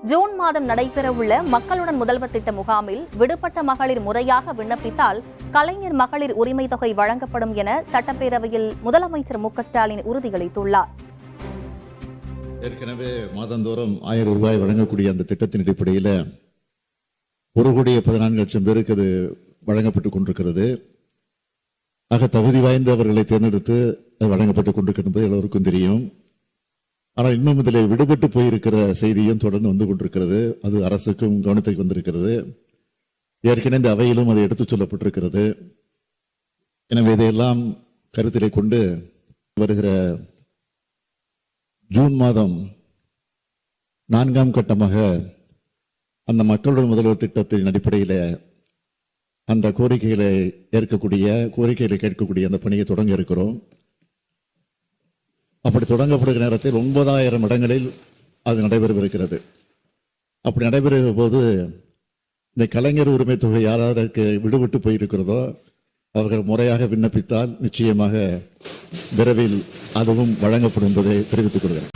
June மாதம் நடைபெறவுள்ள மக்களுடன் முதல்வர் திட்ட முகாமில் விடுபட்ட மகளிர் முறையாக விண்ணப்பித்தால் கலைஞர் மகளிர் உரிமை தொகை வழங்கப்படும் என சட்டப்பேரவையில் முதலமைச்சர் மு.க.ஸ்டாலின் உறுதியளித்துள்ளார். ஏற்கனவே மாதந்தோறும் 1000 ரூபாய் வழங்கக்கூடிய அந்த திட்டத்தின் அடிப்படையில் 1,14,00,000 பேருக்கு அது வழங்கப்பட்டுக் கொண்டிருக்கிறது. ஆக தகுதி வாய்ந்தவர்களை தேர்ந்தெடுத்து அது வழங்கப்பட்டுக் கொண்டிருக்கிறது என்பது எல்லோருக்கும் தெரியும். ஆனால் இன்னும் இதில் விடுபட்டு போயிருக்கிற செய்தியும் தொடர்ந்து வந்து கொண்டிருக்கிறது. அது அரசுக்கும் கவனத்துக்கு வந்திருக்கிறது. ஏற்கனவே இந்த அவையிலும் அது எடுத்துச் சொல்லப்பட்டிருக்கிறது. எனவே இதையெல்லாம் கருத்திலே கொண்டு வருகிற ஜூன் மாதம் 4ஆம் கட்டமாக அந்த மக்களுடன் முதல்வர் திட்டத்தின் அடிப்படையில் அந்த கோரிக்கைகளை கேட்கக்கூடிய அந்த பணியை தொடங்க இருக்கிறோம். அப்படி தொடங்கப்படுகிற நேரத்தில் 9,000 இடங்களில் அது நடைபெறவிருக்கிறது. அப்படி நடைபெறுகிற போது இந்த கலைஞர் உரிமை தொகை யாருக்கு விடுபட்டு போயிருக்கிறதோ அவர்கள் முறையாக விண்ணப்பித்தால் நிச்சயமாக விரைவில் அதுவும் வழங்கப்படும் என்பதை தெரிவித்துக் கொள்கிறேன்.